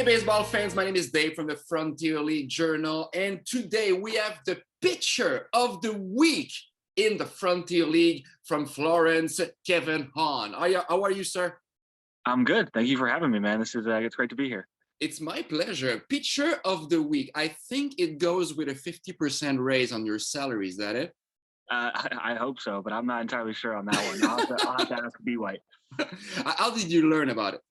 baseball fans, my name is Dave from the Frontier League Journal, and today we have the pitcher of the week in the Frontier League from Florence, Kevin Hahn. How are you, sir? I'm good. Thank you for having me, man. This is it's great to be here. It's my pleasure. Pitcher of the week. I think it goes with a 50% raise on your salary. Is that it? I hope so, but I'm not entirely sure on that one. I'll have to ask B White. How did you learn about it?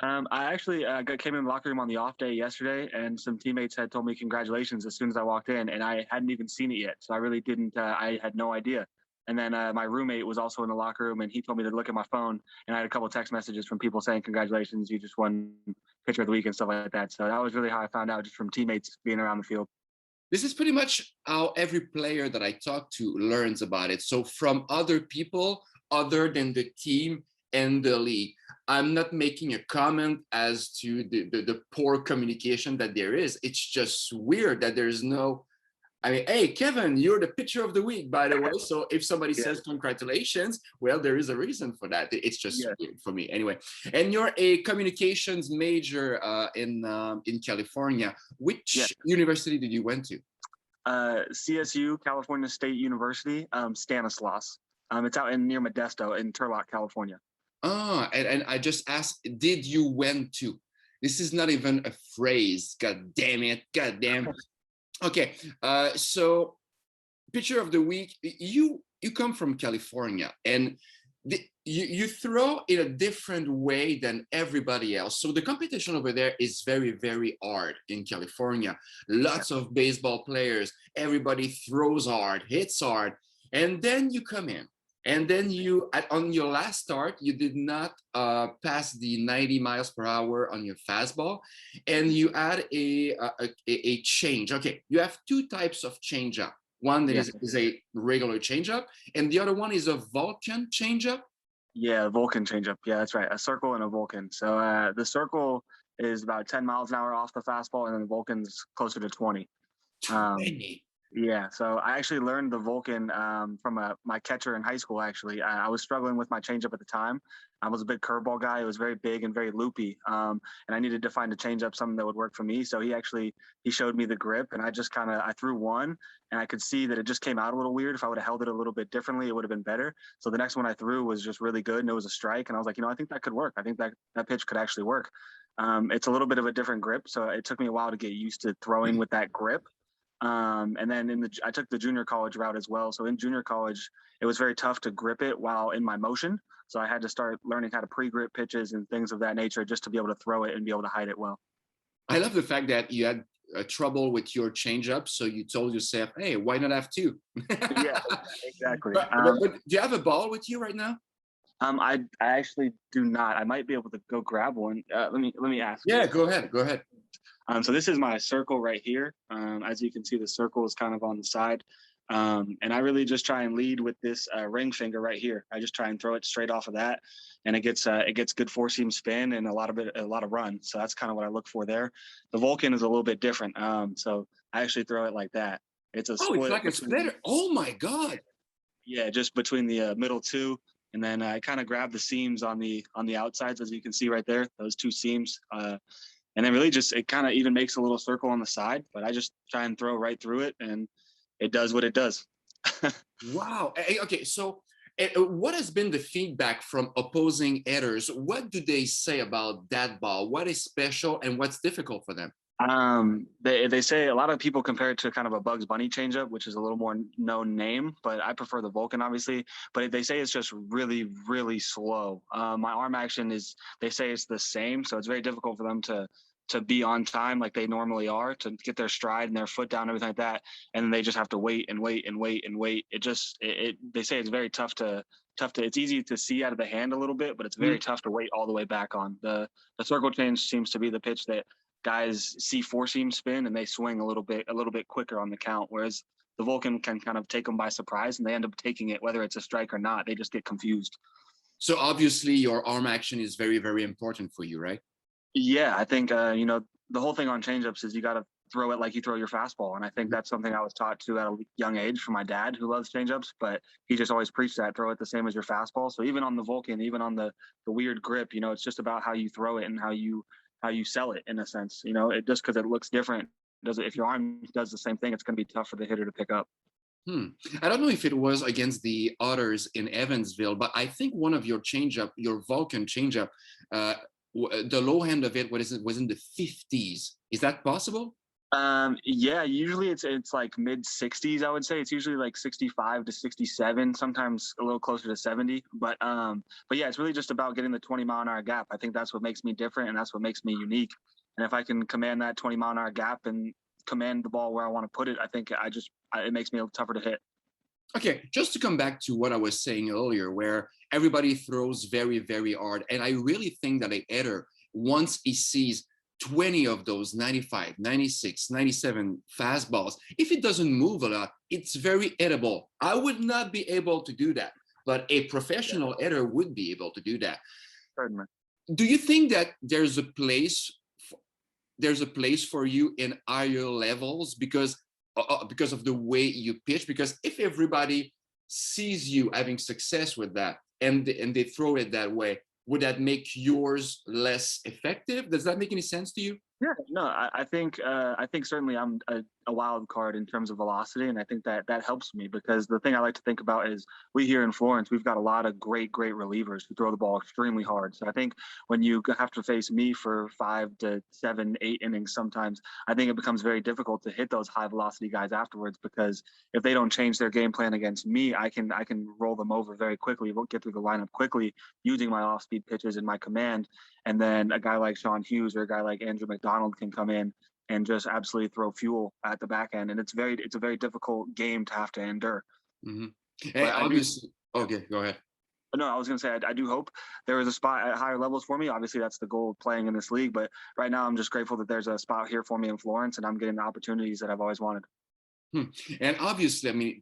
I actually came in the locker room on the off day yesterday, and some teammates had told me congratulations as soon as I walked in, and I hadn't even seen it yet, so I really didn't. I had no idea. And then my roommate was also in the locker room, and he told me to look at my phone, and I had a couple of text messages from people saying congratulations, you just won pitcher of the week and stuff like that. So that was really how I found out, just from teammates being around the field. This is pretty much how every player that I talk to learns about it. So from other people, other than the team and the league. I'm not making a comment as to the poor communication that there is. It's just weird that there's no, I mean, hey, Kevin, you're the pitcher of the week, by the way. So if somebody says congratulations, well, there is a reason for that. It's just weird for me anyway. And you're a communications major in California. Which university did you went to? CSU, California State University, Stanislaus. It's out near Modesto in Turlock, California. Oh, and I just asked, did you went to? This is not even a phrase. God damn it. God damn. Okay. So pitcher of the week, you come from California, and you throw in a different way than everybody else. So the competition over there is very, very hard in California. Lots of baseball players. Everybody throws hard, hits hard, and then you come in. And then on your last start, you did not pass the 90 miles per hour on your fastball, and you add a change. Okay, you have two types of changeup. One that is a regular changeup, and the other one is a Vulcan changeup. Yeah, Vulcan changeup. Yeah, that's right. A circle and a Vulcan. So the circle is about 10 miles an hour off the fastball, and then the Vulcan's closer to 20. 20. Yeah, so I actually learned the Vulcan from my catcher in high school, actually. I was struggling with my changeup at the time. I was a big curveball guy. It was very big and very loopy, and I needed to find a changeup, something that would work for me. So he showed me the grip, and I threw one, and I could see that it just came out a little weird. If I would have held it a little bit differently, it would have been better. So the next one I threw was just really good, and it was a strike. And I was like, I think that could work. I think that pitch could actually work. It's a little bit of a different grip, so it took me a while to get used to throwing with that grip. And then I took the junior college route as well. So in junior college, it was very tough to grip it while in my motion. So I had to start learning how to pre-grip pitches and things of that nature just to be able to throw it and be able to hide it well. I love the fact that you had trouble with your changeup. So you told yourself, hey, why not have two? Yeah, exactly. But do you have a ball with you right now? I actually do not. I might be able to go grab one. Let me ask. Yeah, go ahead. So this is my circle right here. As you can see, the circle is kind of on the side. And I really just try and lead with this ring finger right here. I just try and throw it straight off of that, and it gets good four seam spin and a lot of run. So that's kind of what I look for there. The Vulcan is a little bit different. So I actually throw it like that. It's a split. It's like a splitter. Oh my God. Yeah, just between the middle two. And then I kind of grab the seams on the outsides, as you can see right there, those two seams. And then really just, it kind of even makes a little circle on the side, but I just try and throw right through it, and it does what it does. Wow. Okay, so what has been the feedback from opposing hitters? What do they say about that ball? What is special and what's difficult for them? They say a lot of people compare it to kind of a Bugs Bunny changeup, which is a little more known name, but I prefer the Vulcan, obviously. But they say it's just really, really slow. My arm action they say it's the same, so it's very difficult for them to be on time like they normally are, to get their stride and their foot down, everything like that, and then they just have to wait and wait and wait and wait. They say it's very tough to. It's easy to see out of the hand a little bit, but it's very tough to wait all the way back on. The circle change seems to be the pitch that guys see four seam spin and they swing a little bit quicker on the count, whereas the Vulcan can kind of take them by surprise and they end up taking it whether it's a strike or not. They just get confused. So obviously your arm action is very, very important for you, right? Yeah, I think the whole thing on changeups is you got to throw it like you throw your fastball, and I think that's something I was taught to at a young age from my dad, who loves changeups, but he just always preached that, throw it the same as your fastball. So even on the Vulcan, even on the weird grip, it's just about how you throw it and how you how you sell it in a sense. You know, it just because it looks different does it. If your arm does the same thing, it's going to be tough for the hitter to pick up. I don't know if it was against the others in Evansville, but I think one of your changeup, your Vulcan changeup, uh, the low end of it, what is it, was in the 50s. Is that possible? Yeah, usually it's like mid 60s, I would say. It's usually like 65 to 67, sometimes a little closer to 70. But yeah, it's really just about getting the 20-mile-an-hour gap. I think that's what makes me different and that's what makes me unique. And if I can command that 20-mile-an-hour gap and command the ball where I want to put it, I think it makes me a little tougher to hit. Okay, just to come back to what I was saying earlier, where everybody throws very, very hard. And I really think that a hitter, once he sees 20 of those 95, 96, 97 fastballs, if it doesn't move a lot, it's very hittable. I would not be able to do that, but a Yeah, professional hitter would be able to do that. certainly. Do you think that there's a place for you in higher levels because of the way you pitch? Because if everybody sees you having success with that and they throw it that way, would that make yours less effective? Does that make any sense to you? Yeah, no, I think certainly I'm a wild card in terms of velocity, and I think that that helps me because the thing I like to think about is we here in Florence we've got a lot of great relievers who throw the ball extremely hard. So I think when you have to face me for 5 to 7, 8 innings, sometimes I think it becomes very difficult to hit those high velocity guys afterwards because if they don't change their game plan against me, I can roll them over very quickly, won't get through the lineup quickly using my off speed pitches and my command, and then a guy like Sean Hughes or a guy like Andrew McDonald can come in and just absolutely throw fuel at the back end. And it's a very difficult game to have to endure. Mm-hmm. But I do, Obviously, okay, go ahead. no, I was going to say, I do hope there is a spot at higher levels for me. Obviously, that's the goal of playing in this league. But right now, I'm just grateful that there's a spot here for me in Florence and I'm getting the opportunities that I've always wanted. Hmm. And obviously, I mean,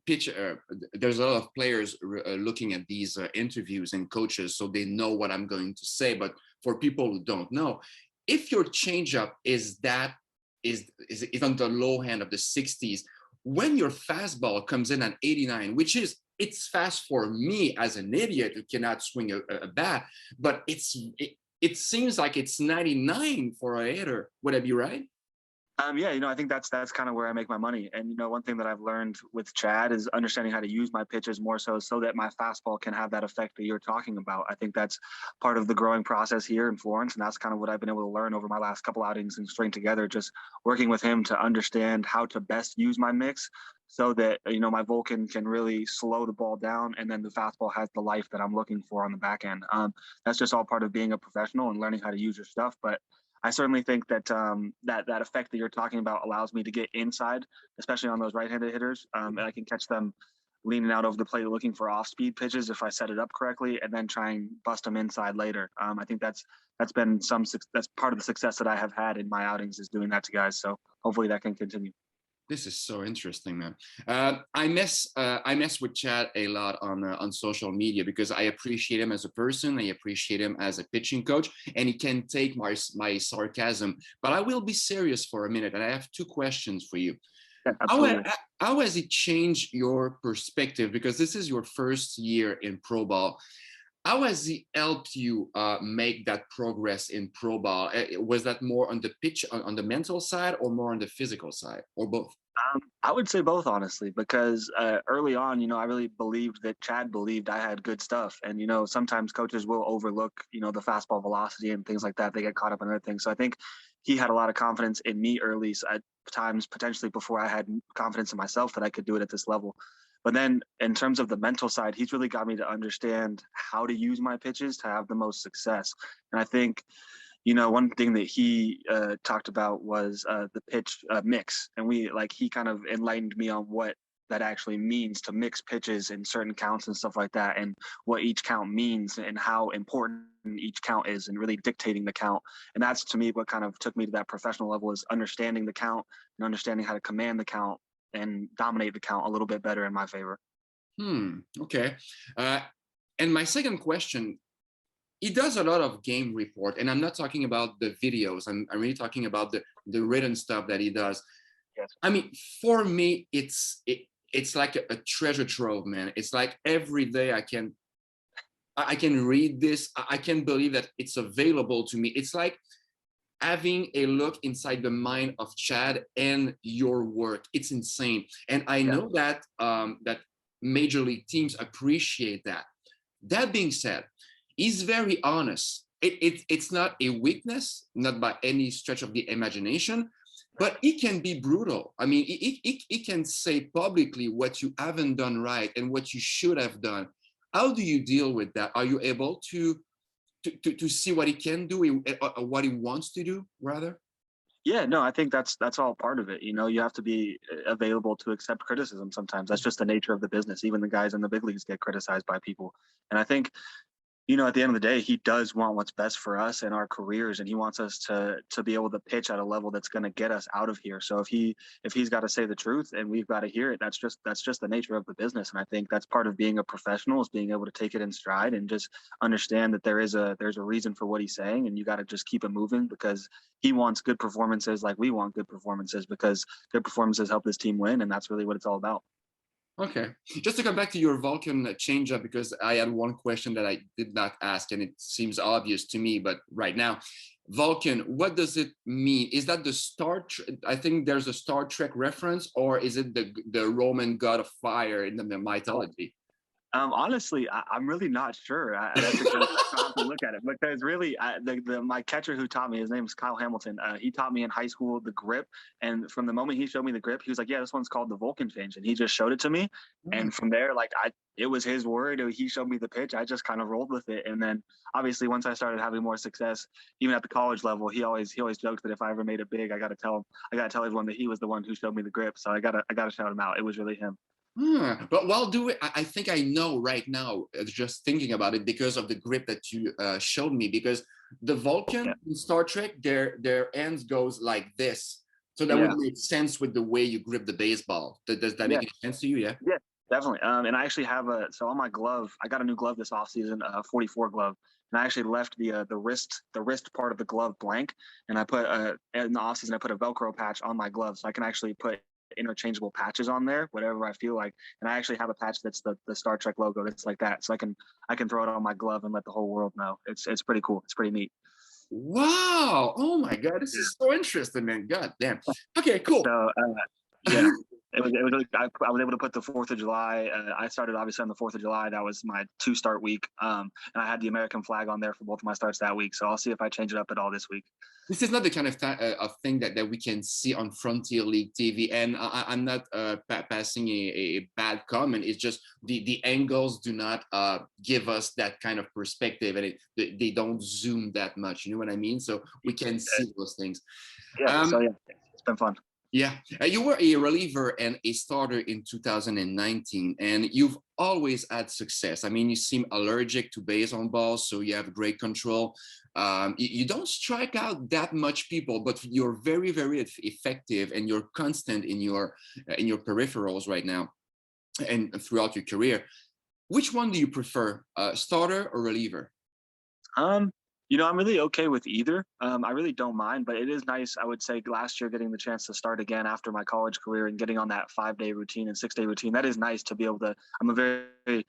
there's a lot of players looking at these interviews and coaches, so they know what I'm going to say. But for people who don't know, if your changeup is on the low end of the 60s, when your fastball comes in at 89, which is it's fast for me as an idiot who cannot swing a bat, but it seems like it's 99 for a hitter. Would I be right? Yeah, I think that's kind of where I make my money. And one thing that I've learned with Chad is understanding how to use my pitches more so that my fastball can have that effect that you're talking about. I think that's part of the growing process here in Florence, and that's kind of what I've been able to learn over my last couple outings and string together, just working with him to understand how to best use my mix so that my Vulcan can really slow the ball down, and then the fastball has the life that I'm looking for on the back end. That's just all part of being a professional and learning how to use your stuff, but I certainly think that that effect that you're talking about allows me to get inside, especially on those right-handed hitters, and I can catch them leaning out over the plate looking for off-speed pitches if I set it up correctly, and then try and bust them inside later. I think that's been that's part of the success that I have had in my outings is doing that to guys. So hopefully that can continue. This is so interesting, man. I mess with Chad a lot on social media because I appreciate him as a person. I appreciate him as a pitching coach, and he can take my sarcasm. But I will be serious for a minute, and I have two questions for you. Yeah, How, absolutely. how has it changed your perspective? Because this is your first year in pro ball. How has he helped you make that progress in pro ball? Was that more on the pitch, on the mental side, or more on the physical side, or both? I would say both, honestly, because early on, I really believed that Chad believed I had good stuff. And, sometimes coaches will overlook, the fastball velocity and things like that. They get caught up in other things. So I think he had a lot of confidence in me early, so at times, potentially before I had confidence in myself that I could do it at this level. But then in terms of the mental side, he's really got me to understand how to use my pitches to have the most success. And I think one thing that he talked about was the pitch mix, and he kind of enlightened me on what that actually means to mix pitches in certain counts and stuff like that, and what each count means and how important each count is, and really dictating the count. And that's to me what kind of took me to that professional level is understanding the count and understanding how to command the count and dominate the count a little bit better in my favor. Okay. Uh, and my second question, he does a lot of game report, and I'm not talking about the videos. I'm really talking about the written stuff that he does. Yes. I mean, for me, it's like a treasure trove, man. It's like every day I can read this. I can believe that it's available to me. It's like having a look inside the mind of Chad and your work. It's insane. And I Yeah. know that that major league teams appreciate that. That being said, he's very honest. It's not a weakness, not by any stretch of the imagination, but he can be brutal. I mean, he can say publicly what you haven't done right and what you should have done. How do you deal with that? Are you able to see what he can do, or what he wants to do, rather? Yeah, no, I think that's all part of it. You know, you have to be available to accept criticism sometimes. That's just the nature of the business. Even the guys in the big leagues get criticized by people. And I think, you know, at the end of the day, he does want what's best for us and our careers, and he wants us to be able to pitch at a level that's going to get us out of here. So if he's got to say the truth and we've got to hear it, that's just the nature of the business. And I think that's part of being a professional, is being able to take it in stride and just understand that there's a reason for what he's saying, and you got to just keep it moving, because he wants good performances like we want good performances, because good performances help this team win, and that's really what it's all about. Okay, just to come back to your Vulcan changeup, because I had one question that I did not ask, and it seems obvious to me, but right now, Vulcan, what does it mean? Is that the I think there's a Star Trek reference, or is it the Roman god of fire in the mythology? Honestly, I'm really not sure. That's a good. I'll have to look at it, because really, my catcher who taught me, his name is Kyle Hamilton. He taught me in high school the grip, and from the moment he showed me the grip, he was like, "Yeah, this one's called the Vulcan change," and he just showed it to me. And from there, like it was his word. He showed me the pitch. I just kind of rolled with it, and then obviously once I started having more success, even at the college level, he always jokes that if I ever made it big, I got to tell everyone that he was the one who showed me the grip. So I gotta shout him out. It was really him. But while doing, I think I know right now, just thinking about it, because of the grip that you showed me, because the Vulcan Yeah. in Star Trek, their ends goes like this. So that would Yeah. make sense with the way you grip the baseball. Does that make Yeah. any sense to you? Yeah. Yeah, definitely. And I actually have so on my glove, I got a new glove this offseason, 44 glove, and I actually left the wrist part of the glove blank, and I put in the offseason I put a Velcro patch on my glove, so I can actually put interchangeable patches on there, whatever I feel like. And I actually have a patch that's the Star Trek logo that's like that, so I can throw it on my glove and let the whole world know. It's pretty cool. It's pretty neat. Wow. Oh my God. This is so interesting, man. God damn. Okay, cool. So yeah, I was able to put the 4th of July. I started obviously on the 4th of July. That was my 2-start week. And I had the American flag on there for both of my starts that week. So I'll see if I change it up at all this week. This is not the kind of thing that we can see on Frontier League TV. And I'm not passing a bad comment. It's just the angles do not give us that kind of perspective, and they don't zoom that much. You know what I mean? So we can see those things. Yeah. So yeah, it's been fun. Yeah, you were a reliever and a starter in 2019, and you've always had success. I mean, you seem allergic to base on balls, so you have great control. You don't strike out that much people, but you're very, very effective, and you're constant in your peripherals right now and throughout your career. Which one do you prefer, starter or reliever? You know, I'm really okay with either. I really don't mind, but it is nice. I would say last year getting the chance to start again after my college career and getting on that 5-day routine and 6-day routine. That is nice to be able to. I'm a very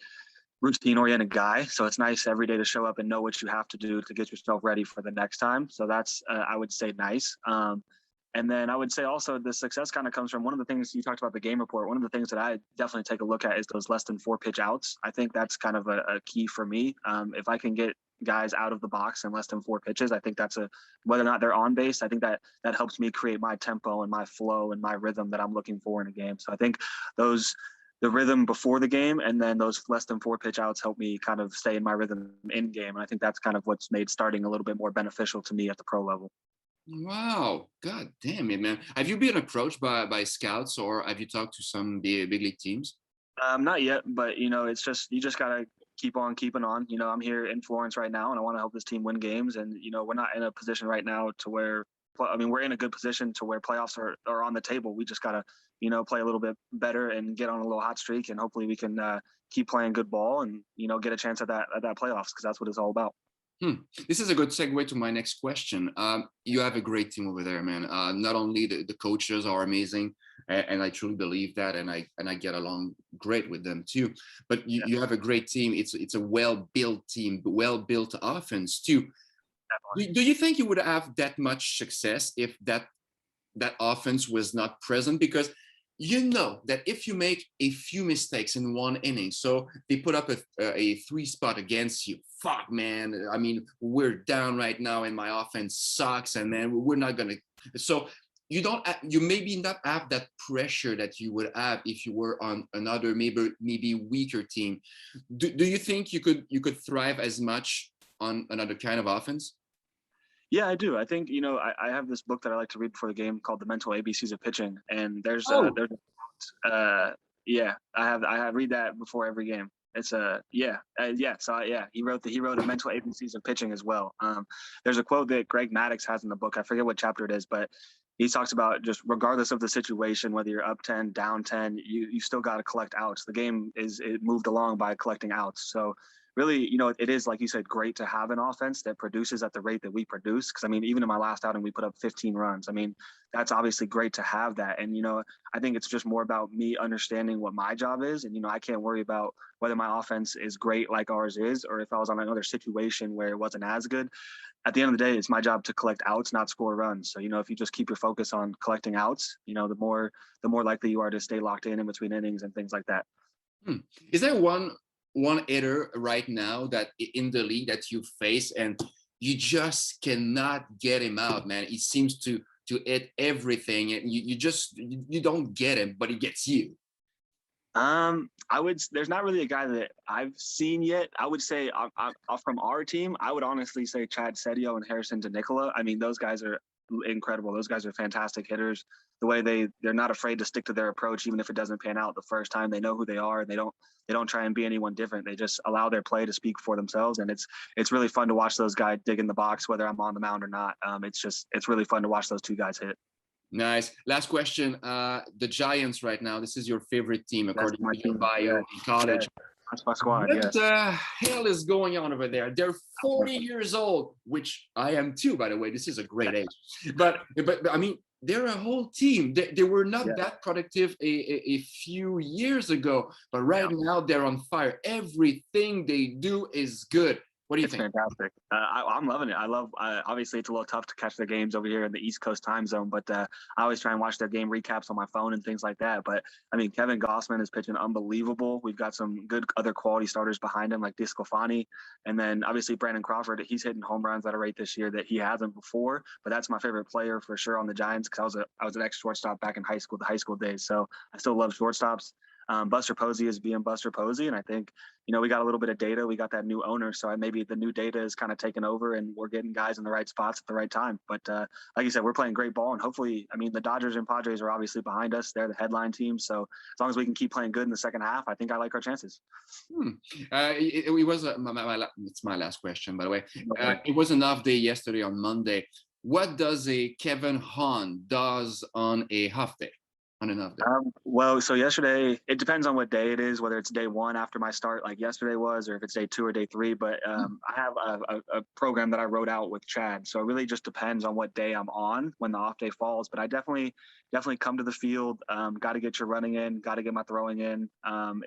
routine oriented guy, so it's nice every day to show up and know what you have to do to get yourself ready for the next time. So that's I would say nice. And then I would say also the success kind of comes from one of the things you talked about, the game report. One of the things that I definitely take a look at is those less than 4 pitch outs. I think that's kind of a key for me. If I can get guys out of the box in less than 4 pitches, I think that's whether or not they're on base, I think that helps me create my tempo and my flow and my rhythm that I'm looking for in a game. So I think the rhythm before the game and then those less than 4 pitch outs help me kind of stay in my rhythm in game. And I think that's kind of what's made starting a little bit more beneficial to me at the pro level. Wow, God damn it, man. Have you been approached by scouts, or have you talked to some big league teams? Not yet, but you know, it's just you just gotta keep on keeping on. You know, I'm here in Florence right now, and I want to help this team win games. And you know, we're not in a position right now to where I mean, we're in a good position to where playoffs are on the table. We just gotta, you know, play a little bit better and get on a little hot streak, and hopefully we can keep playing good ball and you know get a chance at that playoffs, because that's what it's all about. This is a good segue to my next question. You have a great team over there, man. Not only the coaches are amazing, and I truly believe that, and I get along great with them too. But you have a great team. It's a well-built team, well-built offense too. Do you think you would have that much success if that offense was not present? Because you know that if you make a few mistakes in one inning, so they put up a 3 spot against you, fuck man, I mean, we're down right now and my offense sucks, and then we're not gonna, so you don't, you maybe not have that pressure that you would have if you were on another maybe weaker team. Do you think you could thrive as much on another kind of offense? Yeah, I do. I think, I have this book that I like to read before the game called The Mental ABCs of Pitching. And Oh, yeah, I have read that before every game. It's yeah. So yeah, he wrote a Mental ABCs of Pitching as well. There's a quote that Greg Maddox has in the book. I forget what chapter it is, but he talks about just regardless of the situation, whether you're up 10, down 10, you still got to collect outs. The game it moved along by collecting outs. So really, it is, like you said, great to have an offense that produces at the rate that we produce. Because I mean, even in my last outing, we put up 15 runs. I mean, that's obviously great to have that. And I think it's just more about me understanding what my job is. And I can't worry about whether my offense is great like ours is, or if I was on another situation where it wasn't as good. At the end of the day, it's my job to collect outs, not score runs. So if you just keep your focus on collecting outs, the more likely you are to stay locked in between innings and things like that. Is there one hitter right now that in the league that you face and you just cannot get him out, man? He seems to hit everything, and you don't get him, but he gets you. There's not really a guy that I've seen yet. I would say from our team, I would honestly say Chad Sedio and Harrison DeNicola. I mean, those guys are incredible. Those guys are fantastic hitters. The way they're not afraid to stick to their approach, even if it doesn't pan out the first time. They know who they are. They don't try and be anyone different. They just allow their play to speak for themselves. And it's really fun to watch those guys dig in the box, whether I'm on the mound or not. It's really fun to watch those two guys hit. Nice. Last question. The Giants right now, this is your favorite team That's according my to your team. bio Yeah, in college. that's my squad. What Yes. the hell is going on over there? They're 40 years old, which I am too, by the way. This is a great age. But I mean, they're a whole team. They were not Yeah. that productive a few years ago, but right now they're on fire. Everything they do is good. What do you It's think? fantastic. I'm loving it. Obviously, it's a little tough to catch their games over here in the East Coast time zone, but I always try and watch their game recaps on my phone and things like that. But I mean, Kevin Gossman is pitching unbelievable. We've got some good other quality starters behind him, like Discofani. And then obviously Brandon Crawford, he's hitting home runs at a rate this year that he hasn't before. But that's my favorite player for sure on the Giants because I was an ex-shortstop back in high school, the high school days. So I still love shortstops. Buster Posey is being Buster Posey. And I think, we got a little bit of data. We got that new owner. So maybe the new data is kind of taken over and we're getting guys in the right spots at the right time. But like you said, we're playing great ball. And hopefully, I mean, the Dodgers and Padres are obviously behind us. They're the headline team. So as long as we can keep playing good in the second half, I think I like our chances. It was it's my last question, by the way. It was an off day yesterday on Monday. What does a Kevin Hahn does on a half day? On an off day? Well, so yesterday, it depends on what day it is, whether it's day one after my start, like yesterday was, or if it's day two or day three. But I have a program that I wrote out with Chad. So it really just depends on what day I'm on when the off day falls. But I definitely come to the field. Got to get your running in, got to get my throwing in.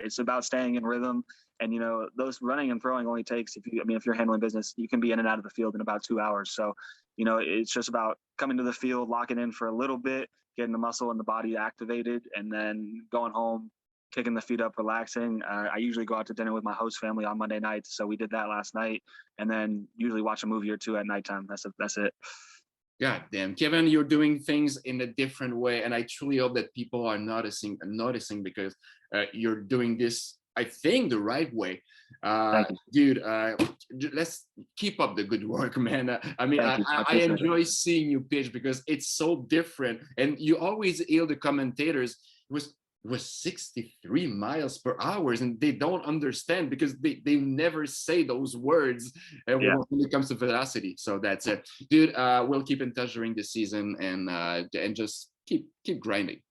It's about staying in rhythm. And, those running and throwing only takes, if you're handling business, you can be in and out of the field in about 2 hours. So, it's just about coming to the field, locking in for a little bit, getting the muscle and the body activated, and then going home, kicking the feet up, relaxing. I usually go out to dinner with my host family on Monday nights. So we did that last night, and then usually watch a movie or two at nighttime. That's it. God damn, Kevin, you're doing things in a different way. And I truly hope that people are noticing because you're doing this, I think, the right way. Dude, let's keep up the good work, man. I mean, I enjoy seeing you pitch because it's so different. And you always hear the commentators, it was 63 miles per hour, and they don't understand because they never say those words when it comes to velocity. So that's it, dude. We'll keep in touch during the season and just keep grinding.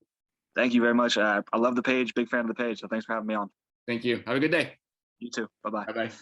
Thank you very much. I love the page. Big fan of the page. So thanks for having me on. Thank you. Have a good day. You too. Bye-bye. Bye-bye.